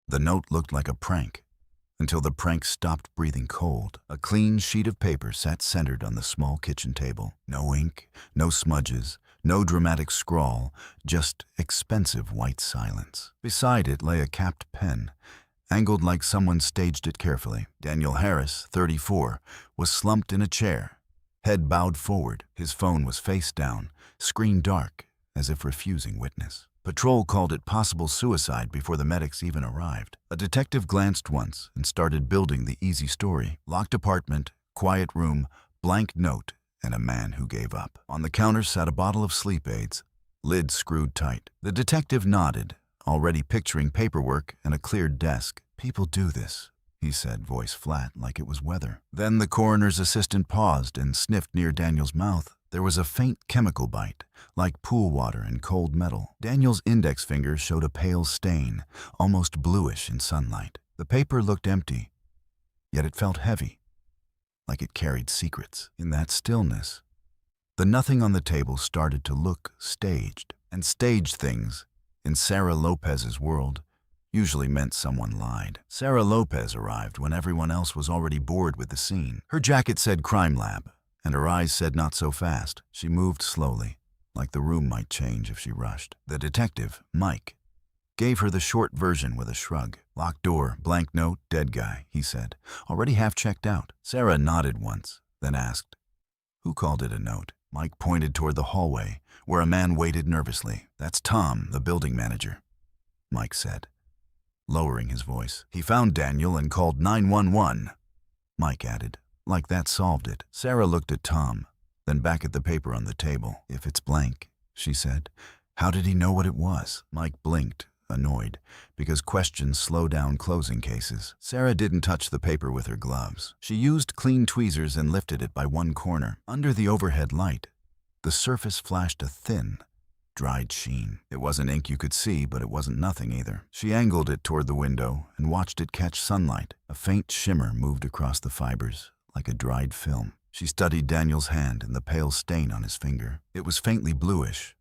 The note looked like a prank, until the prank stopped breathing cold. A clean sheet of paper sat centered on the small kitchen table. No ink, no smudges, no dramatic scrawl, just expensive white silence. Beside it lay a capped pen, angled like someone staged it carefully. Daniel Harris, 34, was slumped in a chair, head bowed forward. His phone was face down, screen dark, as if refusing witness. Patrol called it possible suicide before the medics even arrived. A detective glanced once and started building the easy story. Locked apartment, quiet room, blank note, and a man who gave up. On the counter sat a bottle of sleep aids, lid screwed tight. The detective nodded, already picturing paperwork and a cleared desk. "People do this," he said, voice flat like it was weather. Then the coroner's assistant paused and sniffed near Daniel's mouth. There was a faint chemical bite, like pool water and cold metal. Daniel's index finger showed a pale stain, almost bluish in sunlight. The paper looked empty, yet it felt heavy, like it carried secrets. In that stillness, the nothing on the table started to look staged. And staged things, in Sarah Lopez's world, usually meant someone lied. Sarah Lopez arrived when everyone else was already bored with the scene. Her jacket said crime lab, and her eyes said not so fast. She moved slowly, like the room might change if she rushed. The detective, Mike, gave her the short version with a shrug. "Locked door, blank note, dead guy," he said. "Already half checked out." Sarah nodded once, then asked, "Who called it a note?" Mike pointed toward the hallway, where a man waited nervously. "That's Tom, the building manager," Mike said, lowering his voice. "He found Daniel and called 911, Mike added. Like that solved it. Sarah looked at Tom, then back at the paper on the table. "If it's blank," she said, "how did he know what it was?" Mike blinked, annoyed, because questions slow down closing cases. Sarah didn't touch the paper with her gloves. She used clean tweezers and lifted it by one corner. Under the overhead light, the surface flashed a thin, dried sheen. It wasn't ink you could see, but it wasn't nothing either. She angled it toward the window and watched it catch sunlight. A faint shimmer moved across the fibers, like a dried film. She studied Daniel's hand and the pale stain on his finger. It was faintly bluish,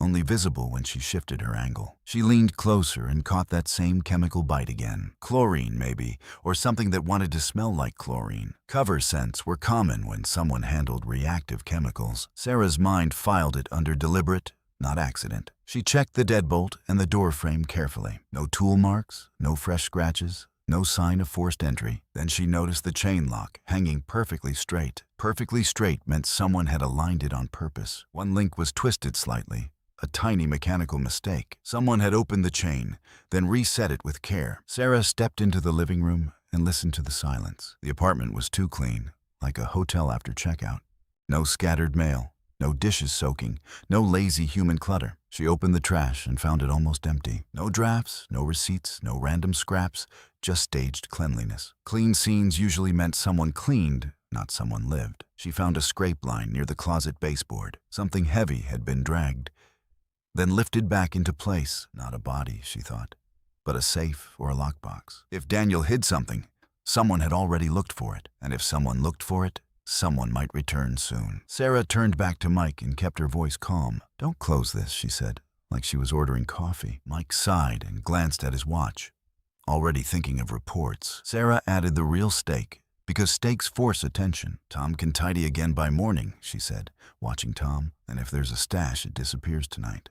only visible when she shifted her angle. She leaned closer and caught that same chemical bite again. Chlorine, maybe, or something that wanted to smell like chlorine. Cover scents were common when someone handled reactive chemicals. Sarah's mind filed it under deliberate, not accident. She checked the deadbolt and the door frame carefully. No tool marks, no fresh scratches, no sign of forced entry. Then she noticed the chain lock hanging perfectly straight. Perfectly straight meant someone had aligned it on purpose. One link was twisted slightly, a tiny mechanical mistake. Someone had opened the chain, then reset it with care. Sarah stepped into the living room and listened to the silence. The apartment was too clean, like a hotel after checkout. No scattered mail, no dishes soaking, no lazy human clutter. She opened the trash and found it almost empty. No drafts, no receipts, no random scraps, just staged cleanliness. Clean scenes usually meant someone cleaned, not someone lived. She found a scrape line near the closet baseboard. Something heavy had been dragged, then lifted back into place. Not a body, she thought, but a safe or a lockbox. If Daniel hid something, someone had already looked for it. And if someone looked for it, someone might return soon. Sarah turned back to Mike and kept her voice calm. "Don't close this," she said, like she was ordering coffee. Mike sighed and glanced at his watch, already thinking of reports. Sarah added the real stake, because stakes force attention. "Tom can tidy again by morning," she said, watching Tom. "And if there's a stash, it disappears tonight."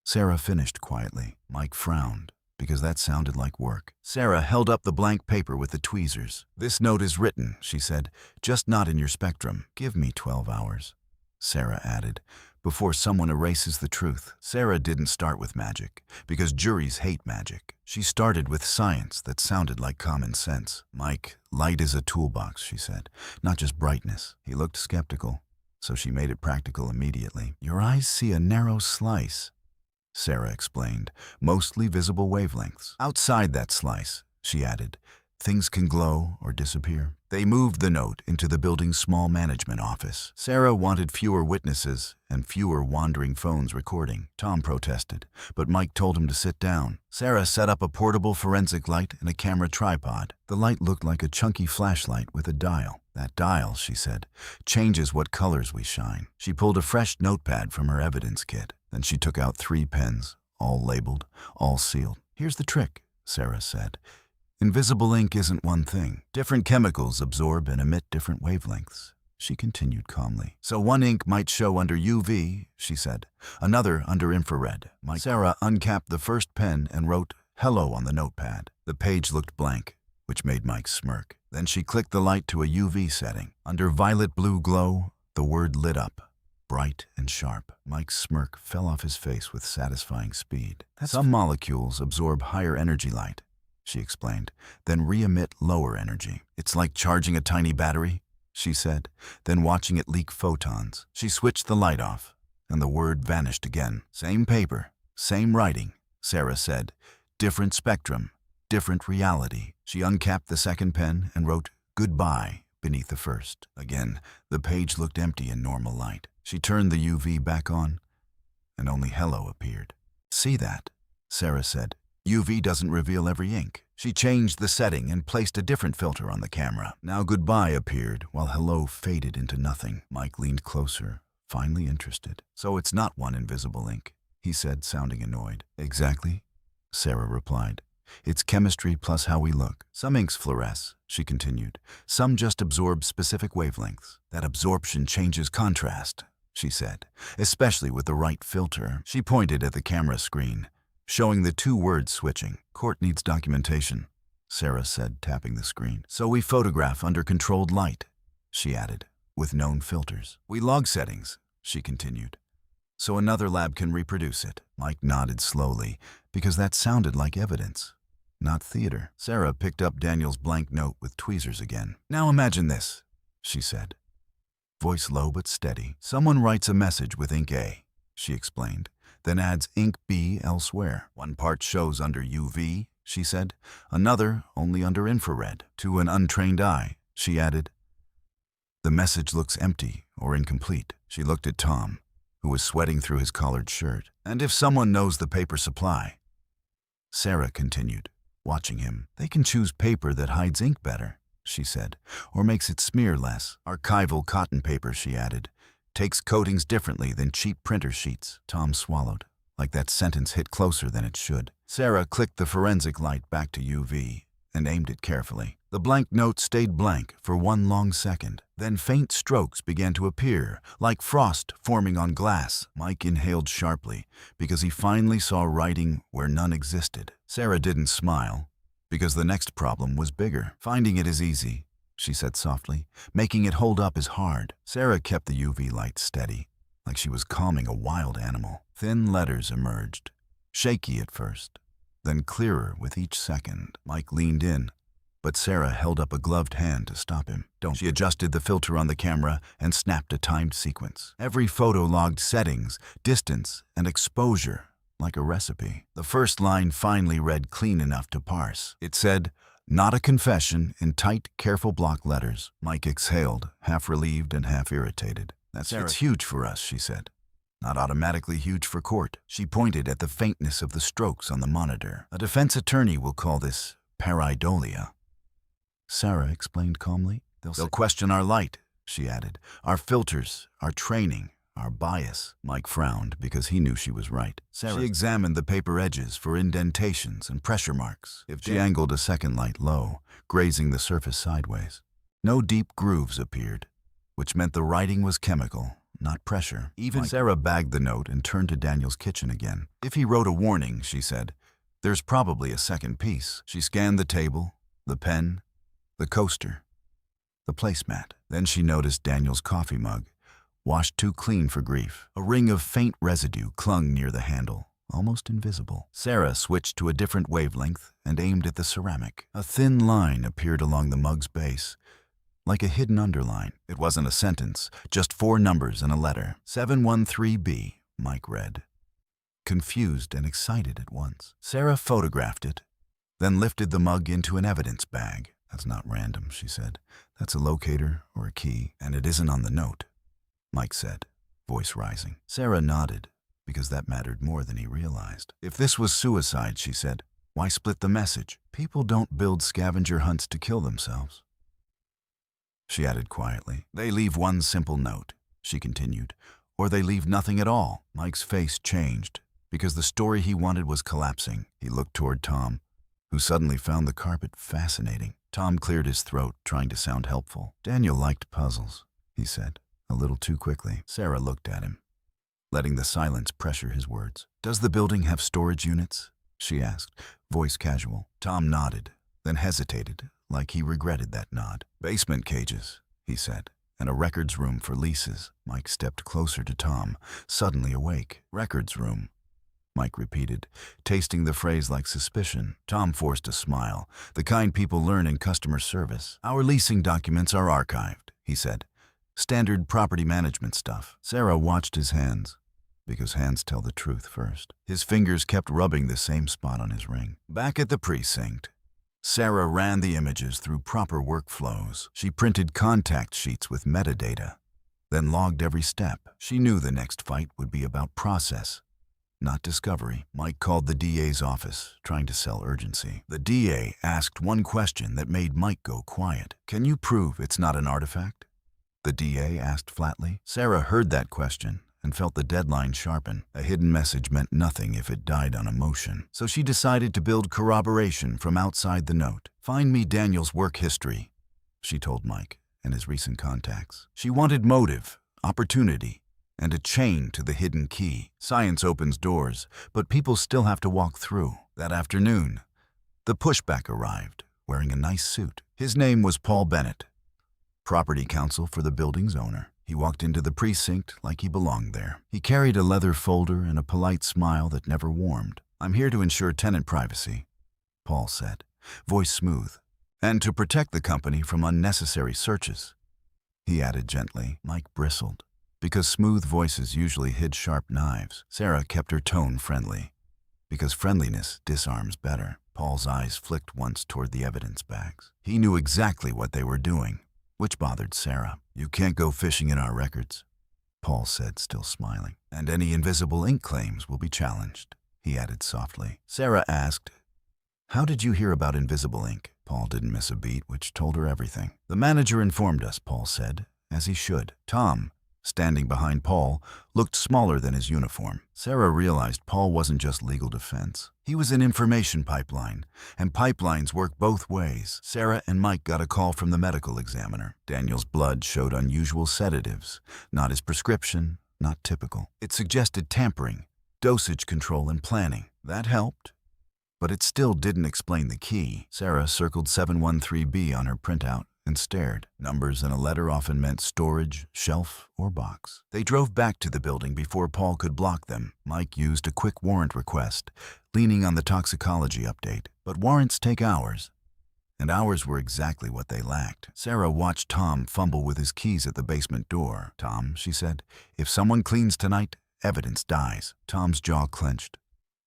Sarah finished quietly. Mike frowned, because that sounded like work. Sarah held up the blank paper with the tweezers. "This note is written," she said, "just not in your spectrum. Give me 12 hours, Sarah added, "before someone erases the truth." Sarah didn't start with magic, because juries hate magic. She started with science that sounded like common sense. "Mike, light is a toolbox," she said, "not just brightness." He looked skeptical, so she made it practical immediately. "Your eyes see a narrow slice," Sarah explained, "mostly visible wavelengths. Outside that slice," she added, "things can glow or disappear." They moved the note into the building's small management office. Sarah wanted fewer witnesses and fewer wandering phones recording. Tom protested, but Mike told him to sit down. Sarah set up a portable forensic light and a camera tripod. The light looked like a chunky flashlight with a dial. "That dial," she said, "changes what colors we shine." She pulled a fresh notepad from her evidence kit. Then she took out 3 pens, all labeled, all sealed. "Here's the trick," Sarah said. Invisible ink isn't one thing. Different chemicals absorb and emit different wavelengths. She continued calmly. So one ink might show under UV, she said, another under infrared. Sarah uncapped the first pen and wrote hello on the notepad. The page looked blank, which made Mike smirk. Then she clicked the light to a UV setting. Under violet blue glow, the word lit up, bright and sharp. Mike's smirk fell off his face with satisfying speed. Some molecules absorb higher energy light, she explained, then re-emit lower energy. It's like charging a tiny battery, she said, then watching it leak photons. She switched the light off, and the word vanished again. Same paper, same writing, Sarah said. Different spectrum, different reality. She uncapped the second pen and wrote goodbye beneath the first. Again, the page looked empty in normal light. She turned the UV back on, and only hello appeared. See that? Sarah said. UV doesn't reveal every ink. She changed the setting and placed a different filter on the camera. Now goodbye appeared, while hello faded into nothing. Mike leaned closer, finally interested. So it's not one invisible ink, he said, sounding annoyed. Exactly, Sarah replied. It's chemistry plus how we look. Some inks fluoresce, she continued. Some just absorb specific wavelengths. That absorption changes contrast, she said, especially with the right filter. She pointed at the camera screen, showing the two words switching. Court needs documentation, Sarah said, tapping the screen. So we photograph under controlled light, she added, with known filters. We log settings, she continued, so another lab can reproduce it. Mike nodded slowly, because that sounded like evidence, not theater. Sarah picked up Daniel's blank note with tweezers again. Now imagine this, she said, voice low but steady. Someone writes a message with ink A, she explained, then adds ink B elsewhere. One part shows under UV, she said, another only under infrared. To an untrained eye, she added, the message looks empty or incomplete. She looked at Tom, who was sweating through his collared shirt. And if someone knows the paper supply, Sarah continued, watching him, they can choose paper that hides ink better, she said, or makes it smear less. Archival cotton paper, she added, takes coatings differently than cheap printer sheets. Tom swallowed, like that sentence hit closer than it should. Sarah clicked the forensic light back to UV and aimed it carefully. The blank note stayed blank for one long second. Then faint strokes began to appear, like frost forming on glass. Mike inhaled sharply, because he finally saw writing where none existed. Sarah didn't smile, because the next problem was bigger. Finding it is easy, she said softly. Making it hold up is hard. Sarah kept the UV light steady, like she was calming a wild animal. Thin letters emerged, shaky at first, then clearer with each second. Mike leaned in, but Sarah held up a gloved hand to stop him. She adjusted the filter on the camera and snapped a timed sequence. Every photo logged settings, distance, and exposure, like a recipe. The first line finally read clean enough to parse. It said, not a confession, in tight, careful block letters. Mike exhaled, half relieved and half irritated. It's huge for us, she said. Not automatically huge for court. She pointed at the faintness of the strokes on the monitor. A defense attorney will call this pareidolia, Sarah explained calmly. They'll question our light, she added, our filters, our training, our bias. Mike frowned because he knew she was right. She examined the paper edges for indentations and pressure marks. She angled a second light low, grazing the surface sideways. No deep grooves appeared, which meant the writing was chemical, not pressure. Sarah bagged the note and turned to Daniel's kitchen again. If he wrote a warning, she said, there's probably a second piece. She scanned the table, the pen, the coaster, the placemat. Then she noticed Daniel's coffee mug, washed too clean for grief. A ring of faint residue clung near the handle, almost invisible. Sarah switched to a different wavelength and aimed at the ceramic. A thin line appeared along the mug's base, like a hidden underline. It wasn't a sentence, just 4 numbers and a letter. 713B, Mike read, confused and excited at once. Sarah photographed it, then lifted the mug into an evidence bag. That's not random, she said. That's a locator or a key, and it isn't on the note, Mike said, voice rising. Sarah nodded, because that mattered more than he realized. If this was suicide, she said, why split the message? People don't build scavenger hunts to kill themselves. She added quietly. They leave one simple note, she continued, or they leave nothing at all. Mike's face changed, because the story he wanted was collapsing. He looked toward Tom, who suddenly found the carpet fascinating. Tom cleared his throat, trying to sound helpful. Daniel liked puzzles, he said, a little too quickly. Sarah looked at him, letting the silence pressure his words. Does the building have storage units? She asked, voice casual. Tom nodded, then hesitated, like he regretted that nod. Basement cages, he said, and a records room for leases. Mike stepped closer to Tom, suddenly awake. Records room, Mike repeated, tasting the phrase like suspicion. Tom forced a smile, the kind people learn in customer service. Our leasing documents are archived, he said. Standard property management stuff. Sarah watched his hands, because hands tell the truth first. His fingers kept rubbing the same spot on his ring. Back at the precinct, Sarah ran the images through proper workflows. She printed contact sheets with metadata, then logged every step. She knew the next fight would be about process, not discovery. Mike called the DA's office, trying to sell urgency. The DA asked one question that made Mike go quiet. Can you prove it's not an artifact? The DA asked flatly. Sarah heard that question and felt the deadline sharpen. A hidden message meant nothing if it died on emotion. So she decided to build corroboration from outside the note. Find me Daniel's work history, she told Mike, and his recent contacts. She wanted motive, opportunity, and a chain to the hidden key. Science opens doors, but people still have to walk through. That afternoon, the pushback arrived, wearing a nice suit. His name was Paul Bennett, property counsel for the building's owner. He walked into the precinct like he belonged there. He carried a leather folder and a polite smile that never warmed. I'm here to ensure tenant privacy, Paul said, voice smooth, and to protect the company from unnecessary searches. He added gently. Mike bristled, because smooth voices usually hid sharp knives. Sarah kept her tone friendly, because friendliness disarms better. Paul's eyes flicked once toward the evidence bags. He knew exactly what they were doing, which bothered Sarah. You can't go fishing in our records, Paul said, still smiling. And any invisible ink claims will be challenged, he added softly. Sarah asked, how did you hear about invisible ink? Paul didn't miss a beat, which told her everything. The manager informed us, Paul said, as he should. Tom, standing behind Paul, looked smaller than his uniform. Sarah realized Paul wasn't just legal defense. He was an information pipeline, and pipelines work both ways. Sarah and Mike got a call from the medical examiner. Daniel's blood showed unusual sedatives, not his prescription, not typical. It suggested tampering, dosage control, and planning. That helped, but it still didn't explain the key. Sarah circled 713B on her printout and stared. Numbers in a letter often meant storage, shelf, or box. They drove back to the building before Paul could block them. Mike used a quick warrant request, leaning on the toxicology update. But warrants take hours, and hours were exactly what they lacked. Sarah watched Tom fumble with his keys at the basement door. Tom, she said, if someone cleans tonight, evidence dies. Tom's jaw clenched,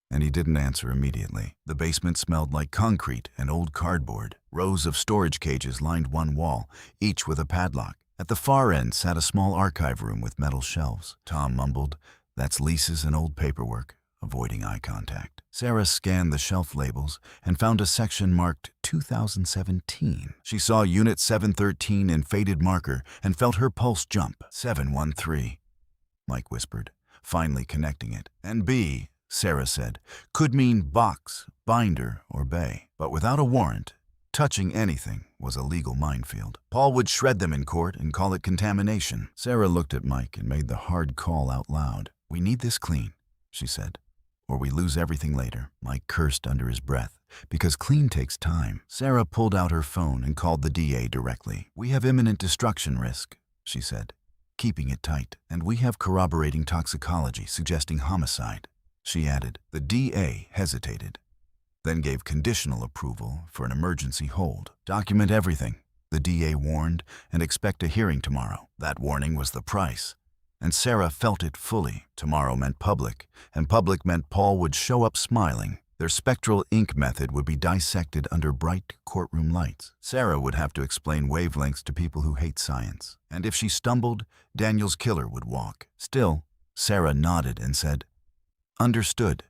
and he didn't answer immediately. The basement smelled like concrete and old cardboard. Rows of storage cages lined one wall, each with a padlock. At the far end sat a small archive room with metal shelves. Tom mumbled, that's leases and old paperwork, avoiding eye contact. Sarah scanned the shelf labels and found a section marked 2017. She saw Unit 713 in faded marker and felt her pulse jump. 713, Mike whispered, finally connecting it. And B, Sarah said, could mean box, binder, or bay. But without a warrant, touching anything was a legal minefield. Paul would shred them in court and call it contamination. Sarah looked at Mike and made the hard call out loud. We need this clean, she said, or we lose everything later. Mike cursed under his breath, because clean takes time. Sarah pulled out her phone and called the DA directly. We have imminent destruction risk, she said, keeping it tight. And we have corroborating toxicology suggesting homicide, she added. The DA hesitated, then gave conditional approval for an emergency hold. Document everything, the DA warned, and expect a hearing tomorrow. That warning was the price, and Sarah felt it fully. Tomorrow meant public, and public meant Paul would show up smiling. Their spectral ink method would be dissected under bright courtroom lights. Sarah would have to explain wavelengths to people who hate science, and if she stumbled, Daniel's killer would walk. Still, Sarah nodded and said, understood,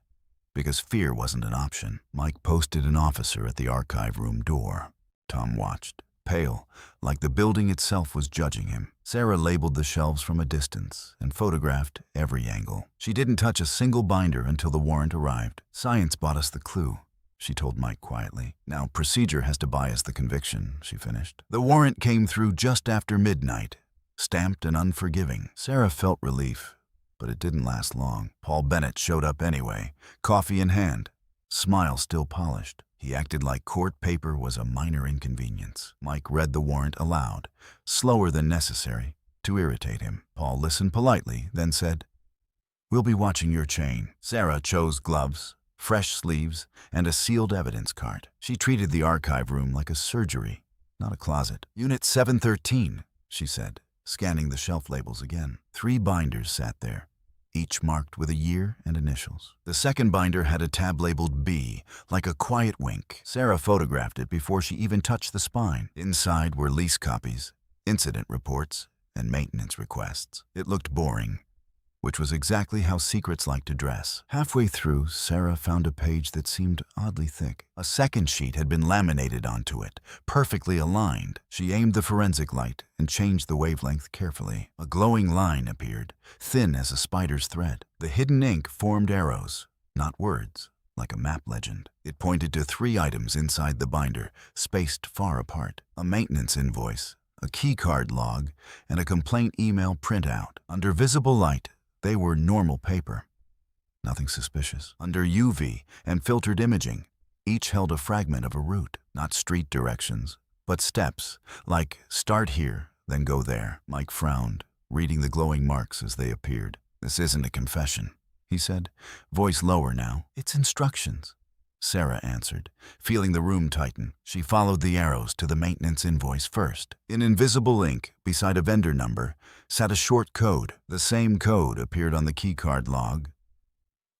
because fear wasn't an option. Mike posted an officer at the archive room door. Tom watched, pale, like the building itself was judging him. Sarah labeled the shelves from a distance and photographed every angle. She didn't touch a single binder until the warrant arrived. Science bought us the clue, she told Mike quietly. Now, procedure has to bias the conviction, she finished. The warrant came through just after midnight, stamped and unforgiving. Sarah felt relief, but it didn't last long. Paul Bennett showed up anyway, coffee in hand, smile still polished. He acted like court paper was a minor inconvenience. Mike read the warrant aloud, slower than necessary, to irritate him. Paul listened politely, then said, "We'll be watching your chain." Sarah chose gloves, fresh sleeves, and a sealed evidence cart. She treated the archive room like a surgery, not a closet. "Unit 713, she said, scanning the shelf labels again. 3 binders sat there, each marked with a year and initials. The second binder had a tab labeled B, like a quiet wink. Sarah photographed it before she even touched the spine. Inside were lease copies, incident reports, and maintenance requests. It looked boring, which was exactly how secrets like to dress. Halfway through, Sarah found a page that seemed oddly thick. A second sheet had been laminated onto it, perfectly aligned. She aimed the forensic light and changed the wavelength carefully. A glowing line appeared, thin as a spider's thread. The hidden ink formed arrows, not words, like a map legend. It pointed to 3 items inside the binder, spaced far apart. A maintenance invoice, a keycard log, and a complaint email printout. Under visible light, they were normal paper. Nothing suspicious. Under UV and filtered imaging, each held a fragment of a route, not street directions, but steps, like start here, then go there. Mike frowned, reading the glowing marks as they appeared. "This isn't a confession," he said, voice lower now. "It's instructions," Sarah answered, feeling the room tighten. She followed the arrows to the maintenance invoice first. In invisible ink, beside a vendor number, sat a short code. The same code appeared on the keycard log,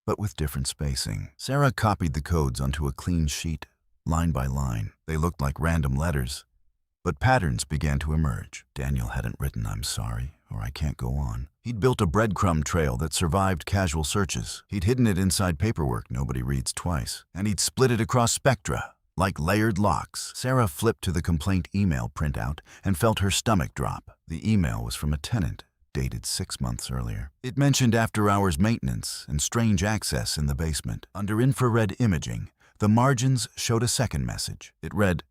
but with different spacing. Sarah copied the codes onto a clean sheet, line by line. They looked like random letters, but patterns began to emerge. Daniel hadn't written "I'm sorry" or "I can't go on." He'd built a breadcrumb trail that survived casual searches. He'd hidden it inside paperwork nobody reads twice. And he'd split it across spectra, like layered locks. Sarah flipped to the complaint email printout and felt her stomach drop. The email was from a tenant, dated 6 months earlier. It mentioned after-hours maintenance and strange access in the basement. Under infrared imaging, the margins showed a second message. It read,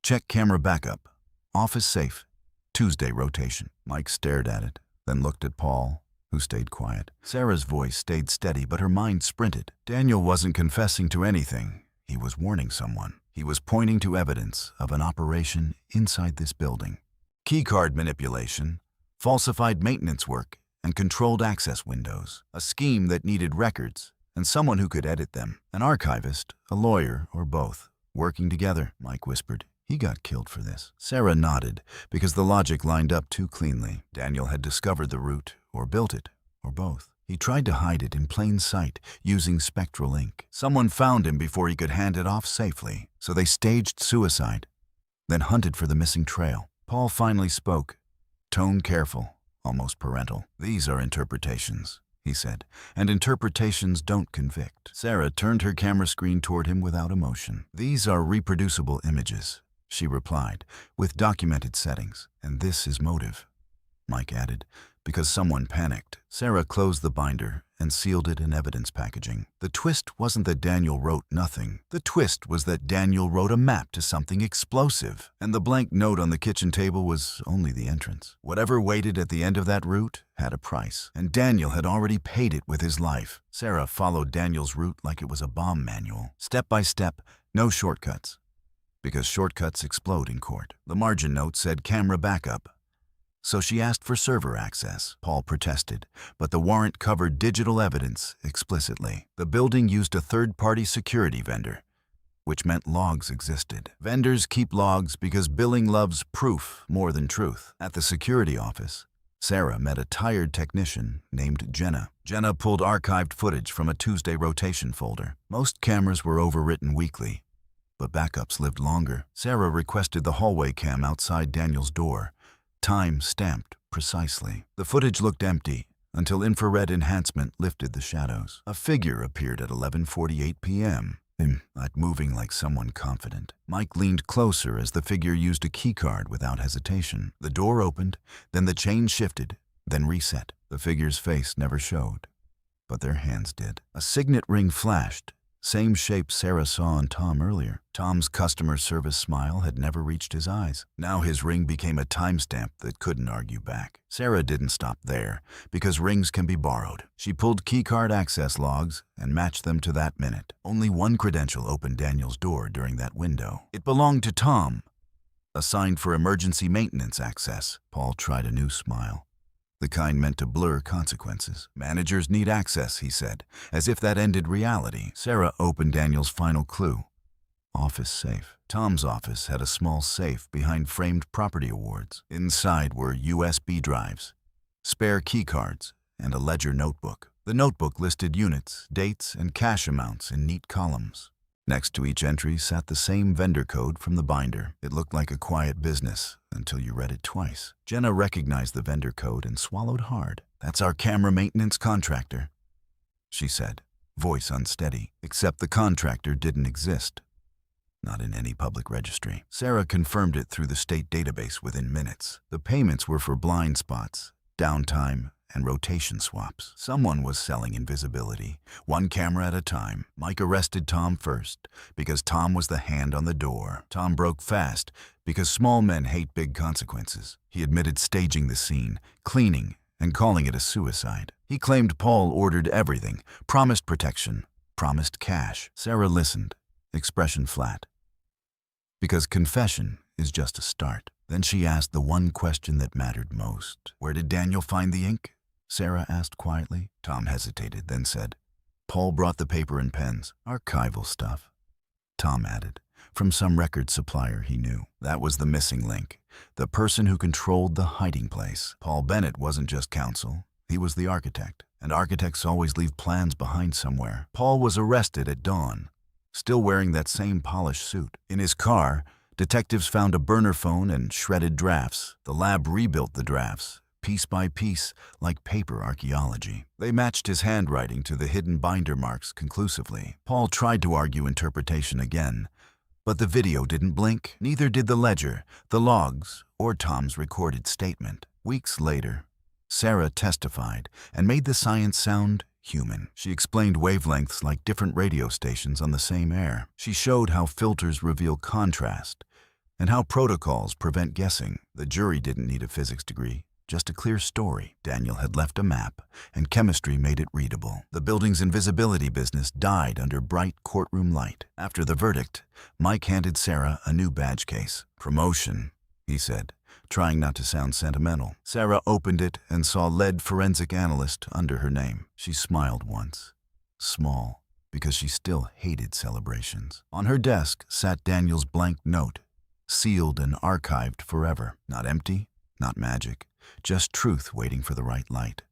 "Check camera backup. Office safe. Tuesday rotation." Mike stared at it, then looked at Paul, who stayed quiet. Sarah's voice stayed steady, but her mind sprinted. Daniel wasn't confessing to anything. He was warning someone. He was pointing to evidence of an operation inside this building. Keycard manipulation, falsified maintenance work, and controlled access windows. A scheme that needed records and someone who could edit them. An archivist, a lawyer, or both, working together, Mike whispered. He got killed for this. Sarah nodded, because the logic lined up too cleanly. Daniel had discovered the route, or built it, or both. He tried to hide it in plain sight, using spectral ink. Someone found him before he could hand it off safely, so they staged suicide, then hunted for the missing trail. Paul finally spoke, tone careful, almost parental. "These are interpretations," he said, "and interpretations don't convict." Sarah turned her camera screen toward him without emotion. "These are reproducible images," she replied, "with documented settings. And this is motive," Mike added, "because someone panicked." Sarah closed the binder and sealed it in evidence packaging. The twist wasn't that Daniel wrote nothing. The twist was that Daniel wrote a map to something explosive, and the blank note on the kitchen table was only the entrance. Whatever waited at the end of that route had a price, and Daniel had already paid it with his life. Sarah followed Daniel's route like it was a bomb manual. Step by step, no shortcuts, because shortcuts explode in court. The margin note said camera backup, so she asked for server access. Paul protested, but the warrant covered digital evidence explicitly. The building used a third-party security vendor, which meant logs existed. Vendors keep logs because billing loves proof more than truth. At the security office, Sarah met a tired technician named Jenna. Jenna pulled archived footage from a Tuesday rotation folder. Most cameras were overwritten weekly, but backups lived longer. Sarah requested the hallway cam outside Daniel's door, time stamped precisely. The footage looked empty until infrared enhancement lifted the shadows. A figure appeared at 11:48 p.m., not moving like someone confident. Mike leaned closer as the figure used a keycard without hesitation. The door opened, then the chain shifted, then reset. The figure's face never showed, but their hands did. A signet ring flashed, same shape Sarah saw on Tom earlier. Tom's customer service smile had never reached his eyes. Now his ring became a timestamp that couldn't argue back. Sarah didn't stop there, because rings can be borrowed. She pulled keycard access logs and matched them to that minute. Only one credential opened Daniel's door during that window. It belonged to Tom, assigned for emergency maintenance access. Paul tried a new smile, the kind meant to blur consequences. Managers need access, he said, as if that ended reality. Sarah opened Daniel's final clue. Office safe. Tom's office had a small safe behind framed property awards. Inside were USB drives, spare keycards, and a ledger notebook. The notebook listed units, dates, and cash amounts in neat columns. Next to each entry sat the same vendor code from the binder. It looked like a quiet business until you read it twice. Jenna recognized the vendor code and swallowed hard. "That's our camera maintenance contractor," she said, voice unsteady. Except the contractor didn't exist. Not in any public registry. Sarah confirmed it through the state database within minutes. The payments were for blind spots, downtime, and rotation swaps. Someone was selling invisibility, one camera at a time. Mike arrested Tom first, because Tom was the hand on the door. Tom broke fast, because small men hate big consequences. He admitted staging the scene, cleaning, and calling it a suicide. He claimed Paul ordered everything, promised protection, promised cash. Sarah listened, expression flat. Because confession is just a start. Then she asked the one question that mattered most. "Where did Daniel find the ink?" Sarah asked quietly. Tom hesitated, then said, "Paul brought the paper and pens. Archival stuff," Tom added, "from some record supplier he knew." That was the missing link, the person who controlled the hiding place. Paul Bennett wasn't just counsel, he was the architect, and architects always leave plans behind somewhere. Paul was arrested at dawn, still wearing that same polished suit. In his car, detectives found a burner phone and shredded drafts. The lab rebuilt the drafts, piece by piece, like paper archaeology. They matched his handwriting to the hidden binder marks conclusively. Paul tried to argue interpretation again, but the video didn't blink. Neither did the ledger, the logs, or Tom's recorded statement. Weeks later, Sarah testified and made the science sound human. She explained wavelengths like different radio stations on the same air. She showed how filters reveal contrast and how protocols prevent guessing. The jury didn't need a physics degree, just a clear story. Daniel had left a map, and chemistry made it readable. The building's invisibility business died under bright courtroom light. After the verdict, Mike handed Sarah a new badge case. "Promotion," he said, trying not to sound sentimental. Sarah opened it and saw lead forensic analyst under her name. She smiled once, small, because she still hated celebrations. On her desk sat Daniel's blank note, sealed and archived forever. Not empty, not magic, just truth waiting for the right light.